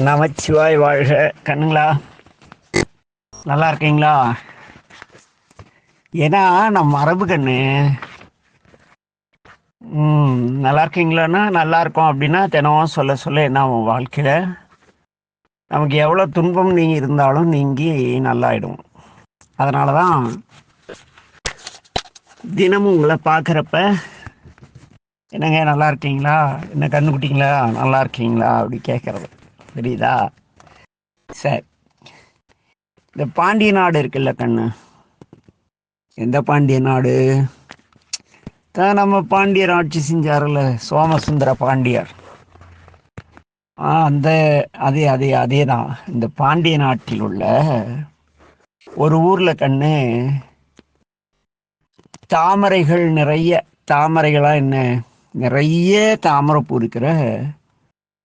நமச்சிவாய் வாழ்க. கண்ணுங்களா, நல்லா இருக்கீங்களா? ஏன்னா நம்ம மரபு கண்ணு. நல்லா இருக்கீங்களான்னா நல்லா இருக்கோம் அப்படின்னா தினம் சொல்ல சொல்ல என்ன ஆகும் வாழ்க்கையில நமக்கு எவ்வளோ துன்பம் நீங்க இருந்தாலும் நீங்கி நல்லாயிடும். அதனால தான் தினமும் உங்களை பார்க்குறப்ப என்னங்க நல்லா இருக்கீங்களா, என்ன கண்ணுக்குட்டிங்களா நல்லா இருக்கீங்களா அப்படி கேட்குறது. புரியுதா? சரி, இந்த பாண்டிய நாடு இருக்குல்ல கண்ணு, எந்த பாண்டிய நாடு தான் நம்ம பாண்டியர் ஆட்சி செஞ்சார்ல, சோமசுந்தர பாண்டியர். அந்த அதே அதே அதே தான். இந்த பாண்டிய நாட்டில் உள்ள ஒரு ஊர்ல கண்ணு தாமரைகள் நிறைய, தாமரைகளா என்ன நிறைய தாமரைப்பூ இருக்கிற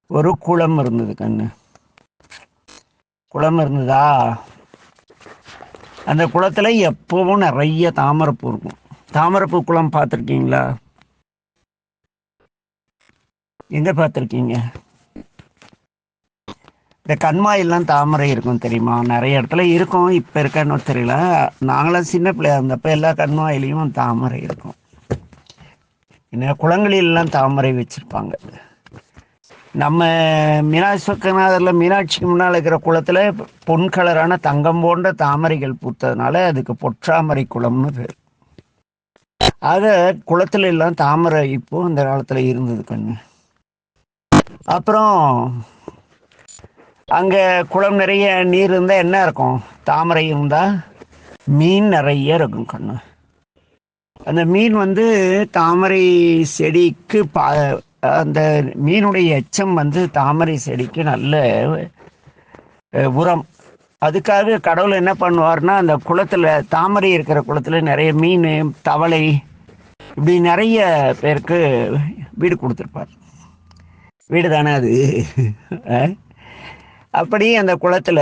ஒரு குளம் இருந்தது கண்ணு. குளம் இருந்ததா, அந்த குளத்துல எப்பவும் நிறைய தாமரைப்பூ இருக்கும். தாமரைப்பூ குளம் பார்த்துருக்கீங்களா? எங்க பார்த்துருக்கீங்க? இந்த கண்மாயெல்லாம் தாமரை இருக்கும் தெரியுமா? நிறைய இடத்துல இருக்கும், இப்போ இருக்கன்னு தெரியல. நாங்களாம் சின்ன பிள்ளையா இருந்தப்ப எல்லா கண்மாயிலையும் தாமரை இருக்கும். என்ன குளங்களிலெல்லாம் தாமரை வச்சுருப்பாங்க. நம்ம மீனாட்சி சொக்கநாதரில் மீனாட்சிக்கு முன்னால் இருக்கிற குளத்தில் பொன் கலரான தங்கம் போன்ற தாமரைகள் பூத்ததுனால அதுக்கு பொற்றாமரை குளம்னு பேர். ஆக குளத்துல எல்லாம் தாமரை இப்போ அந்த காலத்தில் இருந்தது கண்ணு. அப்புறம் அங்கே குளம் நிறைய நீர் இருந்தால் என்ன இருக்கும்? தாமரை இருந்தால் மீன் நிறைய இருக்கும் கண்ணு. அந்த மீன் தாமரை செடிக்கு அந்த மீனுடைய எச்சம் தாமரை செடிக்கு நல்ல உரம். அதுக்காக கடவுள் என்ன பண்ணுவார்னா, அந்த குளத்துல தாமரை இருக்கிற குளத்துல நிறைய மீன், தவளை, இப்படி நிறைய பேருக்கு வீடு கொடுத்துருப்பார். வீடு தானே அது. அப்படி அந்த குளத்துல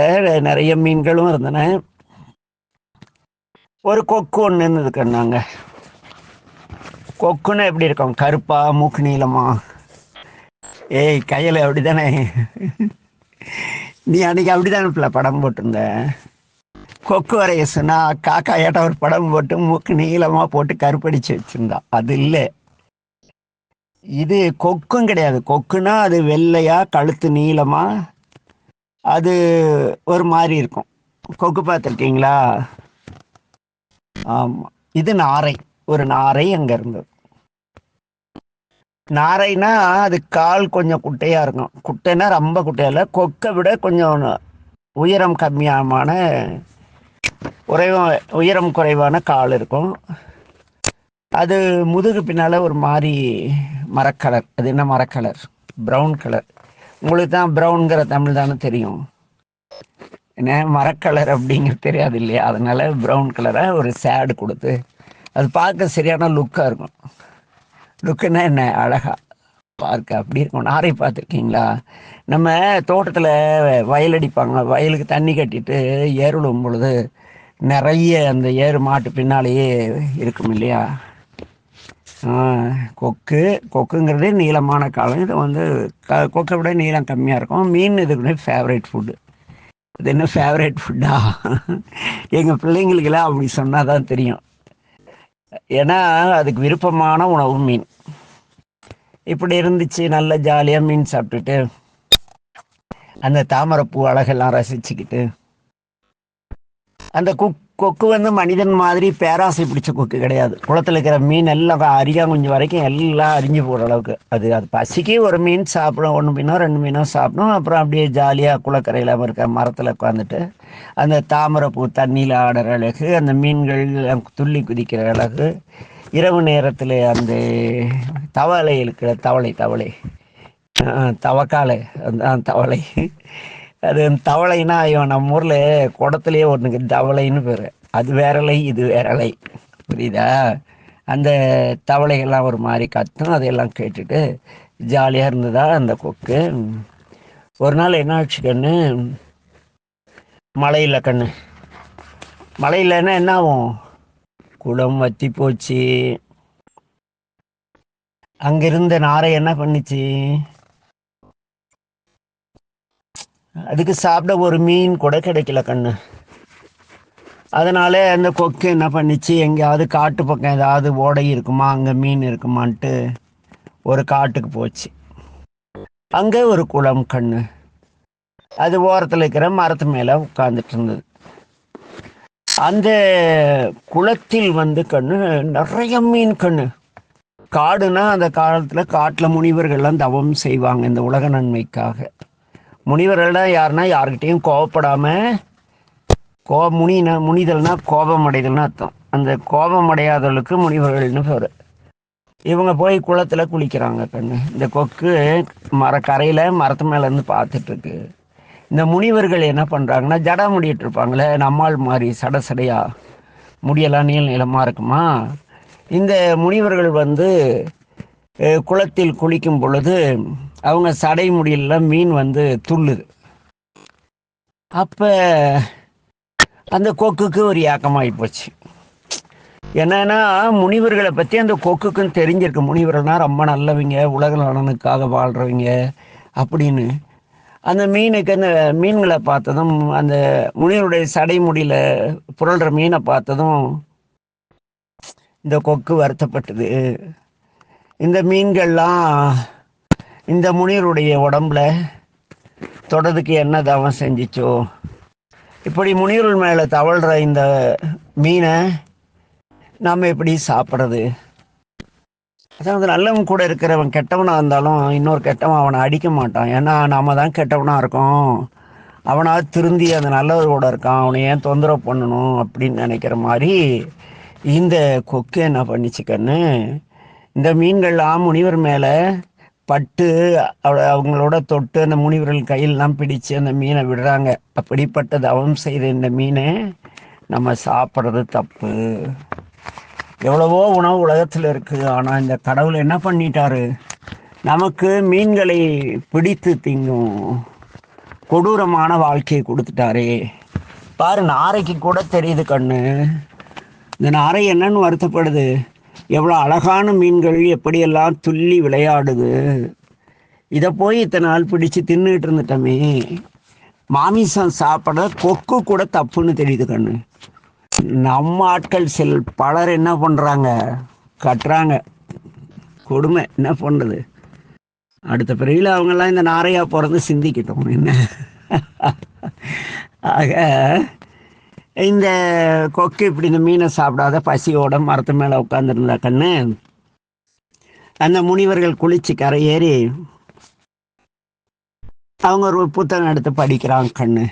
நிறைய மீன்களும் இருந்தன. ஒரு கொக்கு ஒன்று இருந்தது கண்ணாங்க. கொக்குன்னு எப்படி இருக்கும்? கருப்பா, மூக்கு நீளமா? ஏய் கையில் அப்படித்தானே? நீ அன்னைக்கு அப்படித்தானே படம் போட்டிருந்த? கொக்கு வரைய சொன்னா காக்கா ஏட்ட ஒரு படம் போட்டு மூக்கு நீளமா போட்டு கருப்படிச்சு வச்சிருந்தா. அது இல்லை, இது கொக்கும் கிடையாது. கொக்குன்னா அது வெள்ளையா, கழுத்து நீளமா, அது ஒரு மாதிரி இருக்கும். கொக்கு பார்த்துருக்கீங்களா? ஆமா, இது நாரை. ஒரு நாரை அங்க இருந்தது. நாரைனா அது கால் கொஞ்சம் குட்டையா இருக்கும். குட்டைன்னா ரொம்ப குட்டையா இல்லை, கொக்கை விட கொஞ்சம் உயரம் கம்மியான உயரம் குறைவான கால் இருக்கும். அது முதுகு பின்னால ஒரு மாதிரி மரக்கலர். அது என்ன மரக்கலர்? Brown colour. உங்களுக்கு தான் ப்ரௌன்கிற தமிழ் தானே தெரியும். என்ன மரக்கலர் அப்படிங்கிறது தெரியாது இல்லையா? அதனால ப்ரௌன் கலரை ஒரு சேடு கொடுத்து அது பார்க்க சரியான லுக்காக இருக்கும். லுக்குன்னா என்ன? அழகா பார்க்க அப்படி இருக்கும். நாரை பார்த்துருக்கீங்களா? நம்ம தோட்டத்தில் வயல் அடிப்பாங்க, வயலுக்கு தண்ணி கட்டிட்டு ஏறுடும் பொழுது நிறைய அந்த ஏறு மாட்டு பின்னாலேயே இருக்கும் இல்லையா? கொக்குங்கிறதே நீளமான காலம். இது கொக்கை விட நீளம் கம்மியாக இருக்கும். மீன் இதுக்கு ஃபேவரேட் ஃபுட்டு. அது என்ன ஃபேவரேட் ஃபுட்டா? எங்கள் பிள்ளைங்களுக்கெல்லாம் அப்படி சொன்னால் தான் தெரியும். ஏன்னா அதுக்கு விருப்பமான உணவு மீன். இப்படி இருந்துச்சு, நல்ல ஜாலியாக மீன் சாப்பிட்டுட்டு அந்த தாமரைப்பூ அழகெல்லாம் ரசிச்சுக்கிட்டு. அந்த கொக்கு மனிதன் மாதிரி பேராசை பிடிச்ச கொக்கு கிடையாது. குளத்தில் இருக்கிற மீன் எல்லாம் அரியாங்குஞ்சு வரைக்கும் எல்லாம் அரிஞ்சு போகிற அளவுக்கு அது பசிக்கு ஒரு மீன் சாப்பிடும், 1 மீனோ 2 மீனோ சாப்பிடும். அப்புறம் அப்படியே ஜாலியாக குளக்கரையில் இருக்க மரத்தில் உட்காந்துட்டு அந்த தாமரைப்பூ தண்ணியில் ஆடுற அழகு, அந்த மீன்கள் துள்ளி குதிக்கிற அழகு, இரவு நேரத்தில் அந்த தவளை இருக்கிற தவளை தவக்காலை, தவளை. அது தவளைனா இவன் நம்ம ஊரில் குடத்துலேயே ஒன்றுக்கு தவளைன்னு பேர். அது வேறலை, இது வேறலை. புரியுதா? அந்த தவளைகள்லாம் ஒரு மாதிரி கத்தும். அதையெல்லாம் கேட்டுட்டு ஜாலியாக இருந்ததா அந்த கொக்கு. ஒரு நாள் என்ன ஆச்சு கண்ணு, மழை இல்லை கண்ணு. மழை இல்லைன்னா என்ன ஆகும்? குளம் வத்தி போச்சு. அங்கிருந்த நாரை என்ன பண்ணிச்சு? அதுக்கு சாப்பிட ஒரு மீன் கூட கிடைக்கல கண்ணு. அதனால அந்த கொக்கு என்ன பண்ணிச்சு, எங்கேயாவது காட்டு பக்கம் ஏதாவது ஓடை இருக்குமா, அங்கே மீன் இருக்குமான்ட்டு ஒரு காட்டுக்கு போச்சு. அங்கே ஒரு குளம் கண்ணு. அது ஓரத்தில் இருக்கிற மரத்து மேலே உட்கார்ந்துட்டு இருந்தது. அந்த குளத்தில் வந்து கண்ணு நிறைய மீன் கண்ணு. காடுனா அந்த காலத்தில் காட்டில் முனிவர்கள்லாம் தவம் செய்வாங்க இந்த உலக நன்மைக்காக. முனிவர்கள்லாம் யாருன்னா யாருக்கிட்டையும் கோவப்படாமல், முனிதல்னா கோபம் அடைதல்னு அர்த்தம். அந்த கோபம் அடையாதவர்களுக்கு முனிவர்கள்னு பேர். இவங்க போய் குளத்தில் குளிக்கிறாங்க கண்ணு. இந்த கொக்கு கரையில் மரத்து மேலேருந்து பார்த்துட்ருக்கு. இந்த முனிவர்கள் என்ன பண்ணுறாங்கன்னா, ஜடா முடிட்டு இருப்பாங்களே நம்மால் மாதிரி சடையா முடியெல்லாம் நீளமாக இருக்குமா. இந்த முனிவர்கள் வந்து குளத்தில் குளிக்கும் பொழுது அவங்க சடை முடியெல்லாம் மீன் வந்து துள்ளுது. அப்போ அந்த கொக்குக்கு ஒரு ஏக்கமாகி போச்சு. என்னன்னா, முனிவர்களை பற்றி அந்த கொக்குக்குன்னு தெரிஞ்சிருக்கு. முனிவர்கள்னா ரொம்ப நல்லவங்க, உலக நலனுக்காக வாழ்கிறவங்க அப்படின்னு. அந்த மீனுக்கு அந்த மீன்களை பார்த்ததும், அந்த முனிவருடைய சடை முடியல புரள்ற மீனை பார்த்ததும் இந்த கொக்கு வருத்தப்பட்டது. இந்த மீன்கள்லாம் இந்த முனிவருடைய உடம்புல தொடதுக்கு என்ன தவம் செஞ்சிச்சோ, இப்படி முனிவர்கள் மேலே தவழ்கிற இந்த மீனை நாம் எப்படி சாப்பிட்றது? அதாவது நல்லவன் கூட இருக்கிறவன் கெட்டவனாக இருந்தாலும் இன்னொரு கெட்டவன் அவனை அடிக்க மாட்டான். ஏன்னா நாம தான் கெட்டவனாக இருக்கோம், அவனாவது திருந்தி அந்த நல்லவரோட இருக்கான், அவனை ஏன் தொந்தரவு பண்ணணும் அப்படின்னு நினைக்கிற மாதிரி இந்த கொக்கு என்ன பண்ணிச்சுக்கன்னு, இந்த மீன்கள்லாம் முனிவர் மேலே பட்டு அவங்களோட தொட்டு அந்த முனிவர்கள் கையிலெலாம் பிடிச்சு அந்த மீனை விடுறாங்க. அப்படிப்பட்ட தவம் செய்த இந்த மீனை நம்ம சாப்பிட்றது தப்பு. எவ்வளவோ உணவு உலகத்தில் இருக்குது, ஆனால் இந்த கடவுள் என்ன பண்ணிட்டாரு, நமக்கு மீன்களை பிடித்து திங்கும் கொடூரமான வாழ்க்கையை கொடுத்துட்டாரே. பாரு, நாரைக்கு கூட தெரியுது கண்ணு. இந்த நாரை என்னன்னு வருத்தப்படுது. எவ்வளோ அழகான மீன்கள் எப்படியெல்லாம் துள்ளி விளையாடுது, இதை போய் இத்தனை நாள் பிடிச்சு தின்னுட்டு இருந்துட்டோமே. மாமிசம் சாப்பிட கொக்கு கூட தப்புன்னு தெரியுது கண்ணு. நம்ம ஆட்கள் பலர் என்ன பண்ணுறாங்க, கட்டுறாங்க. கொடுமை. என்ன பண்ணுறது? அடுத்த பிறவியில் அவங்கெல்லாம் இந்த நாரையா பிறந்து சிந்திக்கிட்டோம் என்ன. ஆக இந்த கொக்கு இப்படி இந்த மீனை சாப்பிடாத பசியோட மரத்து மேலே உட்காந்துருந்தா கண்ணு, அந்த முனிவர்கள் குளிச்சு கரையேறி அவங்க ஒரு புத்தகம் எடுத்து படிக்கிறாங்க கண்ணு.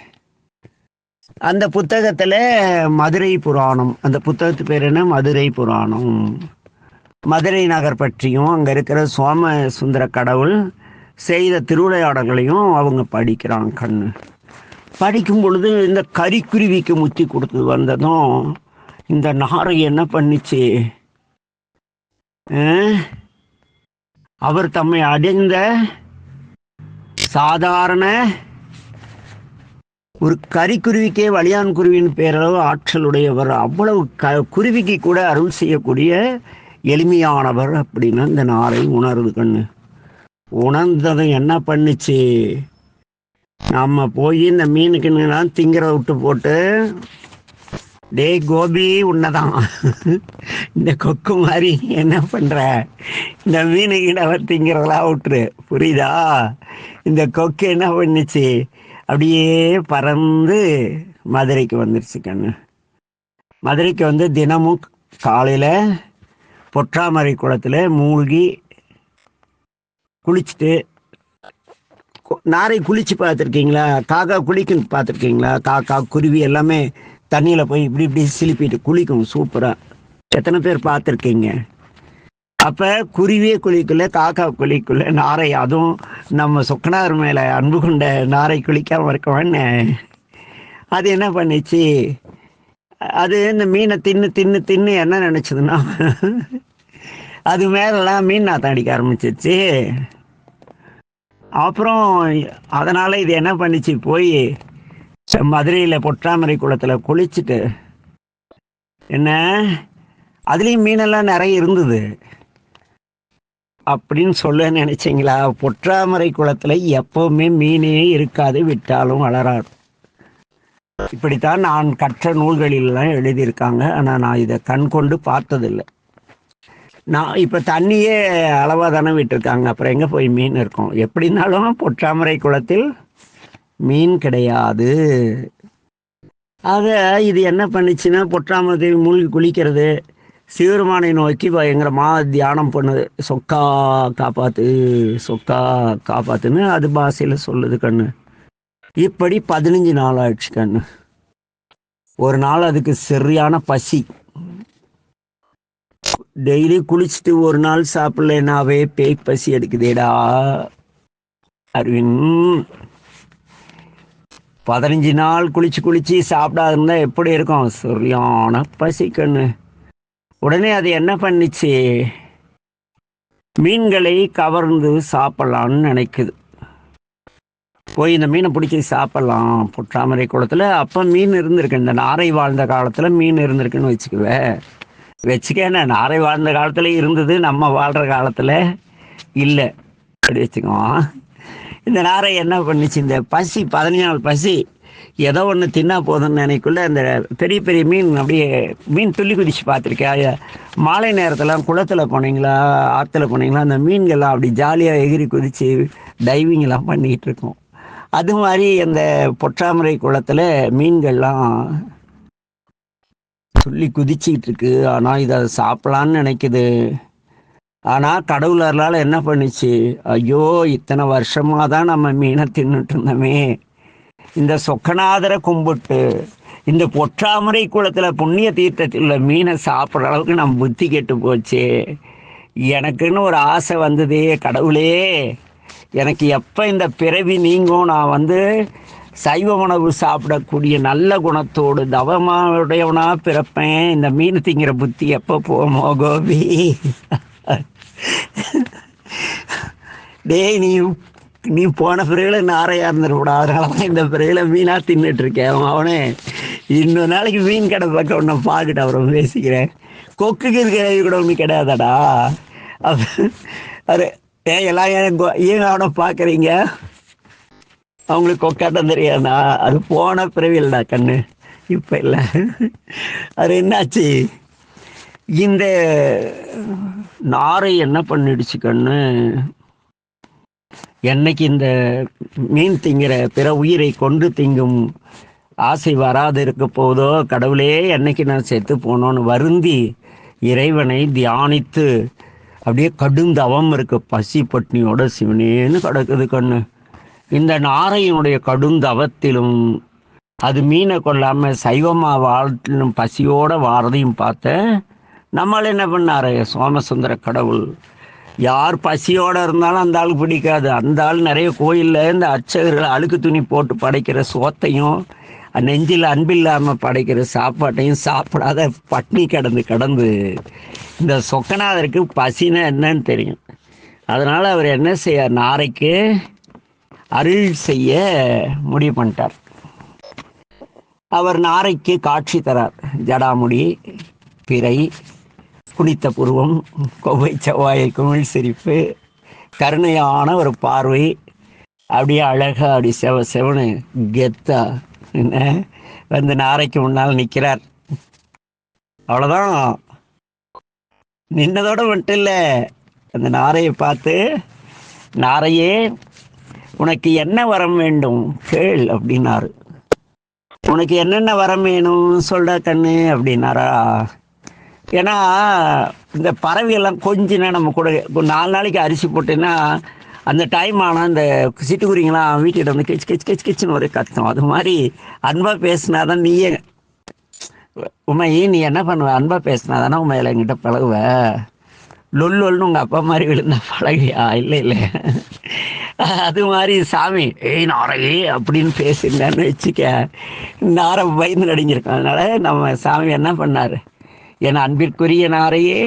அந்த புத்தகத்தில் மதுரை புராணம், அந்த புத்தகத்து பேர் என்ன, மதுரை புராணம். மதுரை நகர் பற்றியும் அங்கே இருக்கிற சோம சுந்தர கடவுள் செய்த திருவிளையாடல்களையும் அவங்க படிக்கிறாங்க கண்ணு. படிக்கும் பொழுது இந்த கரிக்குருவிக்கு முத்தி கொடுத்து வந்ததும் இந்த நாரை என்ன பண்ணிச்சு, அவர் தம்மை அடைந்த சாதாரண ஒரு கரிக்குருவிக்கே வலியான் குருவின் பேரளவு ஆற்றலுடையவர், அவ்வளவு குருவிக்கு கூட அருள் செய்யக்கூடிய எளிமையானவர் அப்படின்னு இந்த நாரை உணருது கண்ணு. உணர்ந்ததும் என்ன பண்ணிச்சு, நம்ம போய் இந்த மீனுக்குலாம் திங்கிறத விட்டு போட்டு, டே கோபி உன்னதான் இந்த கொக்கு மாதிரி என்ன பண்ணுற, இந்த மீனுக்கிட்ட திங்கிறதெல்லாம் விட்டுரு, புரியுதா? இந்த கொக்கு என்ன பண்ணிச்சு, அப்படியே பறந்து மதுரைக்கு வந்துருச்சு கண்ணு. மதுரைக்கு வந்து தினமும் காலையில் பொற்றாமரை குளத்தில் மூழ்கி குளிச்சுட்டு, நாரை குளிச்சு பார்த்துருக்கீங்களா? காக்கா குளிக்கும் பார்த்துருக்கீங்களா? காக்கா குருவி எல்லாமே தண்ணியில் போய் இப்படி இப்படி சிலிப்பிட்டு குளிக்கும் சூப்பராக. எத்தனை பேர் பார்த்துருக்கீங்க? அப்போ குருவியே குளிக்கல, காக்கா குளிக்கல, நாரை, அதுவும் நம்ம சொக்கனார் மேலே அன்பு கொண்ட நாரை குளிக்காமல் இருக்கவன்னு அது என்ன பண்ணிச்சு, அது இந்த மீனை தின்னு தின்னு தின்னு என்ன நினச்சதுன்னா அது மேலெல்லாம் மீன் நாத்தம் அடிக்க ஆரம்பிச்சிச்சு. அப்புறம் அதனால் இது என்ன பண்ணிச்சு, போய் மதுரையில் பொற்றாமரை குளத்தில் குளிச்சுட்டு, என்ன அதுலேயும் மீனெல்லாம் நிறைய இருந்தது. அப்படின்னு சொல்ல நினைச்சிங்களா? பொற்றாமரை குளத்தில் எப்பவுமே மீனே இருக்காது, விட்டாலும் வளராது. இப்படித்தான் நான் கற்ற நூல்களிலெல்லாம் எழுதியிருக்காங்க. ஆனால் நான் இதை கண் கொண்டு பார்த்ததில்லை. நான் இப்போ தண்ணியே அளவாக தானே விட்டுருக்காங்க, அப்புறம் எங்கே போய் மீன் இருக்கும்? எப்படி இருந்தாலும் பொற்றாமரை குளத்தில் மீன் கிடையாது. ஆக இது என்ன பண்ணுச்சுன்னா, பொற்றாமரை மூழ்கி குளிக்கிறது, சிவருமானை நோக்கி பயங்கரமாக தியானம் பண்ணுது. சொக்கா காப்பாத்து, சொக்கா காப்பாத்துன்னு அது பாஷையில் சொல்லுது கண்ணு. இப்படி 15 நாள் ஆயிடுச்சு கண்ணு. ஒரு நாள் அதுக்கு சரியான பசி. டெய்லி குளிச்சுட்டு ஒரு நாள் சாப்பிடலனாவே பேய் பசி எடுக்குதேடா அரவின். 15 நாள் குளிச்சு சாப்பிடாது இருந்தால் எப்படி இருக்கும்? சரியான பசி கண்ணு. உடனே அது என்ன பண்ணிச்சு? மீன்களை கவர்ந்து சாப்பிடலான்னு நினைக்குது. போய் இந்த மீனை பிடிச்சி சாப்பிடலாம் பொற்றாமரை குளத்தில். அப்போ மீன் இருந்திருக்கு, இந்த நாரை வாழ்ந்த காலத்தில் மீன் இருந்திருக்குன்னு வச்சுக்க. நாரை வாழ்ந்த காலத்தில் இருந்தது, நம்ம வாழ்கிற காலத்தில் இல்லை அப்படி வச்சுக்குவோம். இந்த நாரை என்ன பண்ணிச்சு? இந்த பசி 15 நாள் பசி, ஏதோ ஒன்று தின்னா போதும்னு நினைக்குள்ள அந்த பெரிய பெரிய மீன் அப்படியே மீன் துள்ளி குதிச்சு பார்த்துருக்கேன். மாலை நேரத்தில் குளத்தில் போனீங்களா, ஆற்றுல போனீங்களா, அந்த மீன்கள்லாம் அப்படி ஜாலியாக எகிரி குதித்து டைவிங்கெல்லாம் பண்ணிக்கிட்டு இருக்கோம். அது மாதிரி அந்த பொற்றாமரை குளத்தில் மீன்கள்லாம் துள்ளி குதிச்சிக்கிட்டு இருக்கு. ஆனால் இதை சாப்பிடலான்னு நினைக்குது. ஆனால் கடவுளர்களால் என்ன பண்ணிச்சு? ஐயோ, இத்தனை வருஷமாக தான் நம்ம மீனை தின்னுட்டு இருந்தோமே, இந்த சொக்கநாதரை கும்பிட்டு இந்த பொற்றாமரை குளத்தில் புண்ணிய தீர்த்தத்தில் மீனை சாப்பிட்ற அளவுக்கு நம்ம புத்தி கெட்டு போச்சு. எனக்குன்னு ஒரு ஆசை வந்ததே கடவுளே, எனக்கு எப்போ இந்த பிறவி நீங்கும், நான் சைவ உணவு சாப்பிடக்கூடிய நல்ல குணத்தோடு தவமாவுடையவனா பிறப்பேன், இந்த மீன் திங்கிற புத்தி எப்போ போமோ கோபி. டேய், நீ போன பிறகுல நாரையா இருந்துருக்கூடா, அதனால தான் இந்த பிறகுல மீனாக தின்னுட்டு இருக்கேன். அவனே இன்னொரு நாளைக்கு மீன் கடை பக்கம் ஒன்று பார்த்துட்டு அப்புறம் பேசிக்கிறேன். கொக்குக்கு இருக்கிறது கூட ஒன்று கிடையாதாடா? அது எல்லாம் ஏன் அவனை பார்க்குறீங்க? அவங்களுக்கு கொக்காட்டம் தெரியாதா? அது போன பிறவில்டா கண்ணு, இப்போ இல்லை. அது என்னாச்சு? இந்த நாரை என்ன பண்ணிடுச்சு கண்ணு? என்னைக்கு இந்த மீன் திங்கிற பிற உயிரை கொண்டு திங்கும் ஆசை வராது இருக்க போதோ கடவுளே, என்னைக்கு நான் செத்து போனோன்னு வருந்தி இறைவனை தியானித்து அப்படியே கடும் தவம் இருக்கு. பசி பட்னியோட சிவனேன்னு கிடக்குது கண்ணு. இந்த நாரையினுடைய கடும் தவத்திலும் அது மீனை கொள்ளாமல் சைவமாக வாழ்த்திலும் பசியோட வாரதையும் பார்த்த நம்மளால் என்ன பண்ணாரு சோமசுந்தர கடவுள்? யார் பசியோடு இருந்தாலும் அந்த ஆளுக்கு பிடிக்காது. அந்த ஆள் நிறைய கோயிலில் இந்த அர்ச்சகர்கள் அழுக்கு துணி போட்டு படைக்கிற சோத்தையும் நெஞ்சில் அன்பில்லாமல் படைக்கிற சாப்பாட்டையும் சாப்பிடாத பட்னி கடந்து இந்த சொக்கநாதருக்கு பசினா என்னன்னு தெரியும். அதனால் அவர் என்ன செய்ய, நாரைக்கு அருள் செய்ய முடிவு பண்ணிட்டார். அவர் நாரைக்கு காட்சி தரார். ஜடாமுடி, பிறை, குனித்த புருவம், கொவ்வை செவ்வாயை குமிழ் சிரிப்பு, கருணையான ஒரு பார்வை, அப்படியே அழகா அப்படி செவனு கெத்தா என்ன நாரைக்கு முன்னால் நிற்கிறார். அவ்வளோதான், நின்னதோடு மட்டும் இல்லை, அந்த நாரையை பார்த்து, நாரையே உனக்கு என்ன வரம் வேண்டும் கேள் அப்படின்னாரு. உனக்கு என்னென்ன வரம் வேணும் சொல்ற கண்ணு அப்படின்னாரா? ஏன்னா இந்த பறவைகள்லாம் கொஞ்சினா நம்ம கூட 4 நாளைக்கு அரிசி போட்டேன்னா அந்த டைம் ஆனால் இந்த சிட்டுக்குருவிங்களாம் வீட்டில் கிச் கிச் கிச் கிச்சுன்னு ஒரு கத்தம். அது மாதிரி அன்பாக பேசினாதான் நீயே உண்மையே நீ என்ன பண்ணுவ, அன்பாக பேசினாதானே உண்மையில என்கிட்ட பழகுவ. லொல்லொல்னு உங்கள் அப்பா மாதிரி விழுந்தா பழகியா? இல்லை. அது மாதிரி சாமி நாரையே அப்படின்னு பேசியிருந்தான்னு வச்சுக்க, நாரை பயந்து நடிஞ்சிருக்கோம். அதனால நம்ம சாமி என்ன பண்ணார், என் அன்பிற்குரிய நாரையே,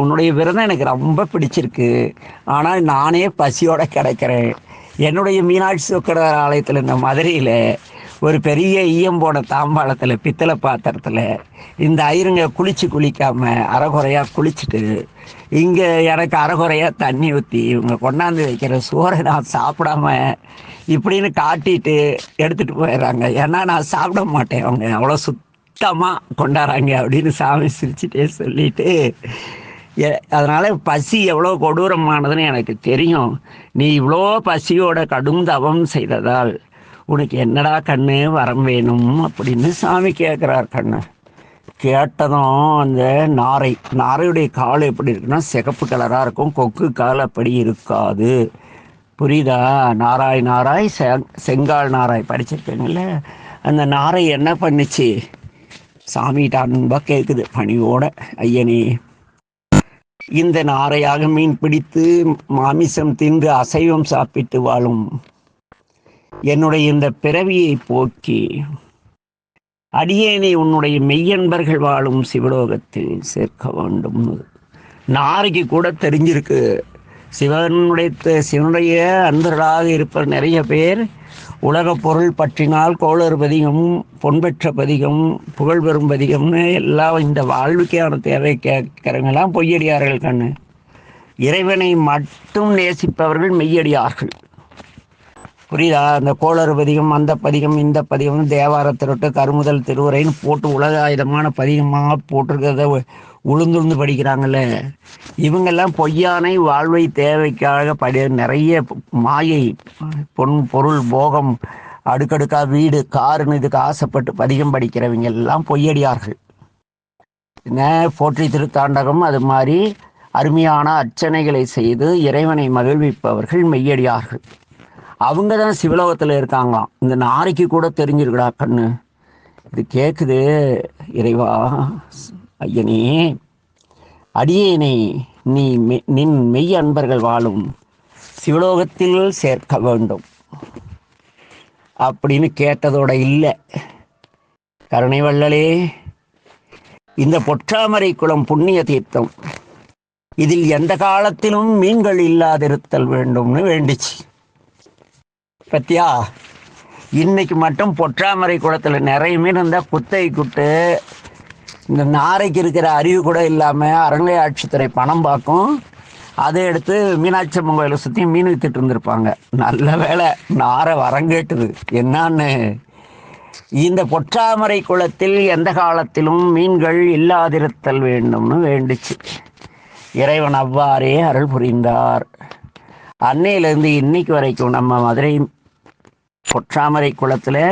உன்னுடைய விரதம் எனக்கு ரொம்ப பிடிச்சிருக்கு, ஆனால் நானே பசியோடு கிடைக்கிறேன். என்னுடைய மீனாட்சி சொக்கநாதர் ஆலயத்தில் இந்த மதுரையில் ஒரு பெரிய ஈயம் போன தாம்பாளத்தில் பித்தளை பாத்திரத்தில் இந்த ஐருங்க குளிக்காமல் அரைகுறையாக குளிச்சுட்டு இங்கே எனக்கு அரைகுறையாக தண்ணி ஊற்றி இவங்க கொண்டாந்து வைக்கிற சோறை நான் சாப்பிடாம இப்படின்னு காட்டிட்டு எடுத்துகிட்டு போயிடுறாங்க. ஏன்னா நான் சாப்பிட மாட்டேன், அவங்க அவ்வளோ சுத்தமாக கொண்டாடுறாங்க அப்படின்னு சாமி சிரிச்சுட்டே சொல்லிட்டு, அதனால் பசி எவ்வளோ கொடூரமானதுன்னு எனக்கு தெரியும். நீ இவ்வளோ பசியோட கடும் தவம் செய்ததால் உனக்கு என்னடா கண்ணு வரம் வேணும் அப்படின்னு சாமி கேட்குறார் கண்ணு. கேட்டதும் அந்த நாரையுடைய கால் எப்படி இருக்குன்னா சிகப்பு கலராக இருக்கும், கொக்கு கால் அப்படி இருக்காது. புரியுதா? நாராய் செங்கால் நாராய் படிச்சிருக்கீங்கள. அந்த நாரை என்ன பண்ணுச்சு, சாமிகிட்ட அன்பாக கேட்குது பணியோட, ஐயனே இந்த நாரையாக மீன் பிடித்து மாமிசம் தின்று அசைவம் சாப்பிட்டு வாழும் என்னுடைய இந்த பிறவியை போக்கி அடியேனை உன்னுடைய மெய்யன்பர்கள் வாழும் சிவலோகத்தில் சேர்க்க வேண்டும். நாரைக்கு கூட தெரிஞ்சிருக்கு சிவனுடைய அன்பர்களாக இருப்ப நிறைய பேர் உலக பொருள் பற்றினால் கோளறு பதிகம், பொன்பெற்ற பதிகம், புகழ் பெறும் பதிகம்னு எல்லாம் இந்த வாழ்வுக்கான தேவை கேட்கிறவங்கெல்லாம் பொய்யடியார்கள் கண்ணு. இறைவனை மட்டும் நேசிப்பவர்கள் மெய்யடியார்கள். புரியுதா? அந்த கோளறு பதிகம், அந்த பதிகம், இந்த பதிகம், தேவார திருட்டு, கருமுதல் திருவுரைன்னு போட்டு உலக ஆயுதமான பதிகமாக போட்டிருக்கிறத உளுந்துழுந்து படிக்கிறாங்கல்ல, இவங்கெல்லாம் பொய்யானை வாழ்வை தேவைக்காக நிறைய மாயை, பொருள், போகம், அடுக்கடுக்காக வீடு, காருன்னு இதுக்கு ஆசைப்பட்டு பதிகம் படிக்கிறவங்க எல்லாம் பொய்யடியார்கள். போற்றி திருத்தாண்டகம் அது மாதிரி அருமையான அர்ச்சனைகளை செய்து இறைவனை மகிழ்விப்பவர்கள் மெய்யடியார்கள். அவங்க தான் சிவலோகத்தில் இருக்காங்களாம். இந்த நாரைக்கு கூட தெரிஞ்சிருக்கடா கண்ணு. இது கேட்குது, இறைவா ஐயனே அடியேனை நீ நின் மெய் அன்பர்கள் வாழும் சிவலோகத்தில் சேர்க்க வேண்டும் அப்படின்னு கேட்டதோட இல்லை, கருணை வள்ளலே இந்த பொற்றாமரை குளம் புண்ணிய தீர்த்தம், இதில் எந்த காலத்திலும் மீன்கள் இல்லாதிருத்தல் வேண்டும்னு வேண்டிச்சு. பத்தியா? இன்னைக்கு மட்டும் பொற்றாமரை குளத்தில் நிறைய மீன் இருந்தால் குத்தை குட்டு இந்த நாரைக்கு இருக்கிற அறிவு கூட இல்லாமல் அறநிலையாட்சித்துறை பணம் பார்க்கும், அதை எடுத்து மீனாட்சி அம்மன் கோயிலை சுற்றி மீன் வித்துட்டு இருந்திருப்பாங்க. நல்ல வேலை நாரை வரங்கேட்டுது. என்னான்னு, இந்த பொற்றாமரை குளத்தில் எந்த காலத்திலும் மீன்கள் இல்லாதிருத்தல் வேண்டும்னு வேண்டிச்சு. இறைவன் அவ்வாறே அருள் புரிந்தார். அன்னையிலேருந்து இன்னைக்கு வரைக்கும் நம்ம மதுரை பொற்றாமரை குளத்தில்